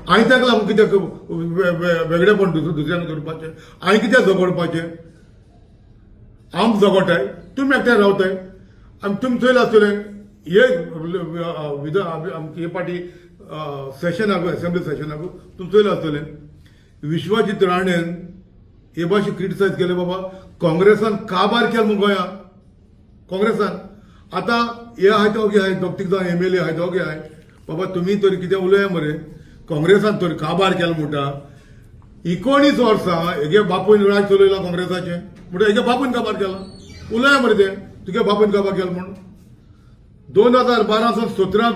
हांवें ताका लागून कित्याक वेगळेपण दुसऱ्यांक करपाचें, हांवें कित्याक झगडपाचें? हांव झगडटाय, तुमी एकठांय रावताय आनी तुमी चोयला आसतलें हे पाटी सेशनाक असेंब्ली सेशनाक तुमी चोयला आसतलें विश्वजीत राणेन हे भाशेन क्रिटिसायज केलें बाबा काँग्रेसान काबार केलें म्हूण गोंयांत काँग्रेसान आतां हे आहाय दोगे आहाय दोग तीग जाण MLA आहाय दोगे आहाय बाबा तुमी तरी कितें उलया मरे काँग्रेसान तरी काबार केलें म्हणटा 19 वर्सां हेगे बापून राज चलयला काँग्रेसाचें म्हणटा हेगे बापून काबार केला उलया मरे तें तुगे बापून काबार केलें म्हूण 2012 17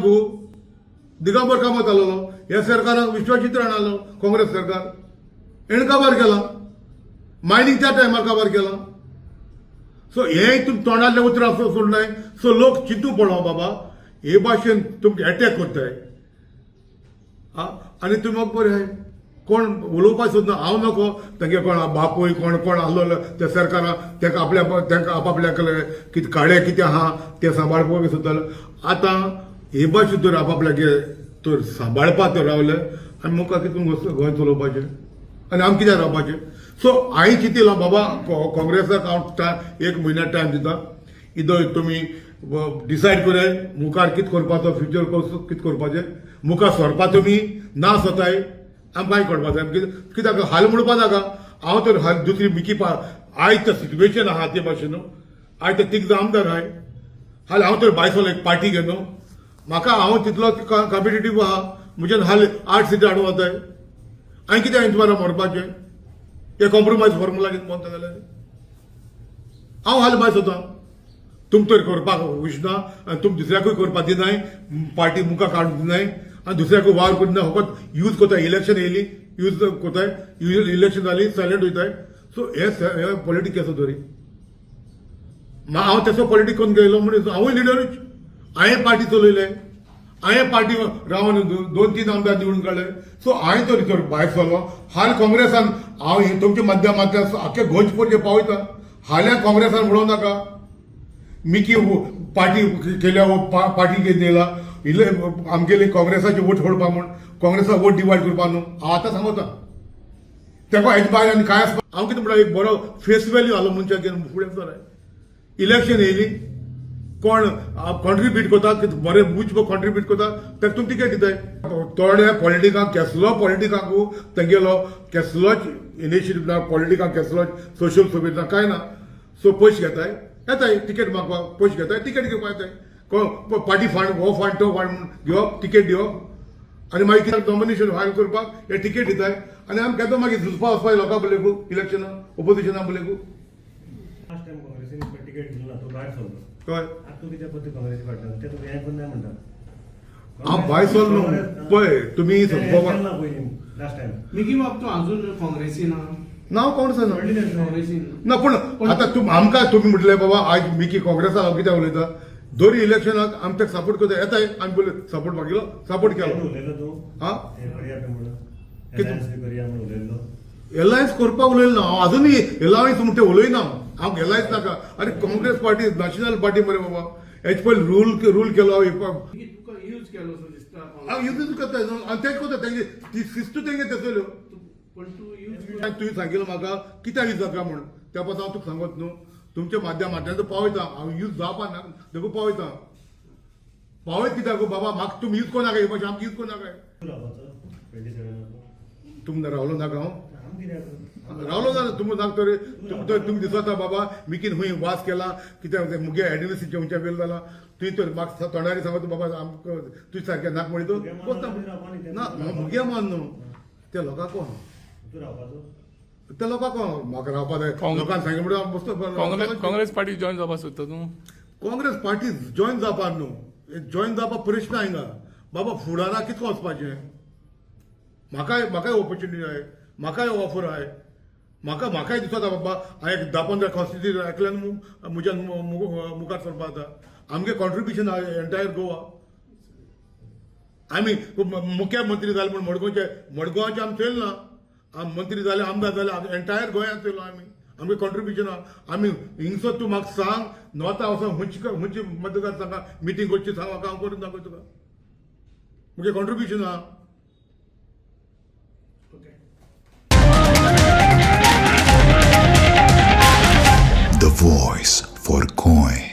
दिगंबर कामत आलेलो ह्या सरकारान विश्वजीत राणा आलो काँग्रेस सरकार हेणें काबार केला मायनींग त्या टायमार काबार केला सो हे तुमी तोंडातले उतरां सोडनाय सो लोक चिंतू पडो बाबा हे भाशेन तुमकां एटॅक करताय आनी तुमी म्हाका बरें आहाय कोण उलोवपाक सोदना हांव नको तेगे कोण बापूय कोण कोण आसलो त्या सरकारान तांकां आपापल्या कितें काळे कितें आहा ते सांबाळपाक सोदतालो आतां हे भाशेन तर आपापल्यागे तर सांबाळपाक तर रावले आनी मुखार कितें गोंय चलोवपाचें आनी आमी कित्याक रावपाचें सो हांवें चिंतिलां बाबा काँग्रेसाक हांव 1 म्हयन्या टायम दिता इदो तुमी डिसायड कराय मुखार कितें करपाचो फ्युचर कितें करपाचें मुखार सरपा तुमी ना स्वताय आमकां कांय करपाचें कित्याक हाल म्हणपा नाका हांव तर हाल दुसरी मिकी आयज तर सिच्युएशन आहा ते भाशेन आयज तर तिग आमदार आहाय हाल हांव तर बायसोल एक पार्टी घेवन म्हाका हांव तितलो कॉम्पिटेटीव आहा म्हज्यान हाल 8 सिटां हाडूं वताय हांवें कितें हांवें तुम्हाला मरपाचें हे कॉम्प्रोमायज फॉर्मुला कितें म्हणटा जाल्यार हांव हाल भायर सोदतां तुम तर करपाक विशना आनी तुम दुसऱ्याकूय करपाक दिनाय पार्टी मुखार काडूंक दिनाय आनी दुसऱ्याकूय वावर करिना फकत यूज कोताय इलेक्शन येयली यूज कोताय इलेक्शन जाली सायलेंट वयताय सो हे पॉलिटिक्स असो तरी हांव तेसो पॉलिटिक्स करून गेलो म्हणून हांवूय लिडरूच हांवें पार्टी चलयले हांवें पार्टी रावन 2-3 आमदार निवडून काडले सो हांवें तरी तर भायर सरलो हाल काँग्रेसान हांव तुमच्या माध्यमांतल्यान आख्या गोंयचे पयलीं पावयता हाल्या काँग्रेसान म्हणूं नाका मिकी पार्टी केल्या पार्टी घेवन येयला आमगेली काँग्रेसाची वोट फोडपा म्हूण काँग्रेसाक वोट डिवायड करपा न्हू हांव आतां सांगता तेका हेजे भायर आनी कांय आसपा हांव कितें म्हणटा एक बरो फेस व्हॅल्यू आलो मनशाक फुडें सर इलेक्शन येयली कोण कॉन्ट्रिब्यूट करता बरें मुच कॉन्ट्रिब्यूट करता ताका तुमी टिकेट दिताय थोड्या पॉलिटिकांक केसलो पॉलिटिकांकू तेंगेलो केसलोच इनिशिएटीव ना पॉलिटिकांक केसलोच सोशल सर्वीस ना कांय ना सो पयशे घेताय येताय टिकेट मागपाक पयशे घेताय टिकेट घेवपाक येताय पार्टी फंड हो फंड तो फंड घेवप टिकेट दिवप आनी मागीर कित्याक नॉमिनेशन फायल करपाक हे टिकेट दिताय आनी आमी केदो मागीर झुजपा वचपाक लोकां बोलेकू इलेक्शना ओपोजिशना बोलेकू लास्ट टाइम काँग्रेसीन टिकेट दिलो ना तो भायर सरलो कळ्ळें तूं कित्याक पत्ती काँग्रेसी फाटल्यान तें तुमी हें करून नाही म्हणटा हांव भायर सरलो पळय तुमी लास्ट टाइम मिकी बाब तूं अजून काँग्रेसी ना नांव काँग्रेसान काँग्रेसी ना पूण आतां आमकां तुमी म्हटलें बाबा आयज मिकी काँग्रेसाक हांव कित्याक उलयता दोरी इलेक्शनाक आमी ताका सपोर्ट करता येताय आमी बोले सपोर्ट मागिलो सपोर्ट केलो उलयलो तूं हां हें करया म्हणून एलायन्स करया म्हणून उलयलो एलायन्स करपाक उलयलो ना हांव आजुनूय एलायन्स म्हणटा उलयना हांव एलायन्स नाका अरे काँग्रेस पार्टी नॅशनल पार्टी मरे बाबा हेचे पयलीं रूल केलो तुका यूज केलो सो दिसता हांव यूज करता आनी तेच करता तेंगे ती शिस्त तेंगे तेचल्यो पण तूं यूज तुवें सांगिल्लो म्हाका कित्याक यूज जाता म्हूण त्या पासून हांव तुका सांगत न्हू तुमच्या माध्यमांतल्यान पळयता हांव यूज जावपा ना देखून पळयता पळयत कित्याक बाबा म्हाका तुमी यूज कोण नाका हे भाशेन आमकां यूज कोण नाका तुमी रावलो नाका हांव रावलो ना तुमी नाका तरी तुमी दिसता बाबा मिकीन हूंय वास केला कित्याक मुगे एडमिनिस्ट्रेशन खंयच्या वेल जाला तुवें तर म्हाका तोंडारी सांगता बाबा आमकां तुजे सारकें नाका म्हणटा ना मुगे मान न्हू त्या लोकांक कोण तूं रावपाचो त्या लोकांक म्हाका रावपा जाय लोकांक सांगे म्हणून बसता काँग्रेस पार्टी जॉईन जावपाक सोदता तूं काँग्रेस पार्टी जॉईन जावपाक न्हू जॉईन जावपाक प्रश्न हांगा बाबा फुडाराक कितको वचपाचें म्हाकाय ऑपॉर्च्युनिटी जाय म्हाकाय ऑफर आहाय म्हाकाय दिसता बाबा हांवें 10-15 कॉन्स्टिट्युशन एकल्यान म्हज्यान मुखार सरपा जाता आमगे कॉन्ट्रिब्युशन आहा एंटायर गोवा आमी मुख्यमंत्री जाले म्हूण मडगांवचे आमी चोयल ना आमी मंत्री जाले आमदार जाले एंटायर गोंयांत चोयलो आमगे कॉन्ट्रिब्युशन आहा आमी हिंगसर तूं म्हाका सांग नॉर्था वचून खंयची मतदारसंघां मिटींग करची सांग म्हाका हांव करून दाखय तुका मुगे कॉन्ट्रिब्युशन आहा okay The voice for Koi.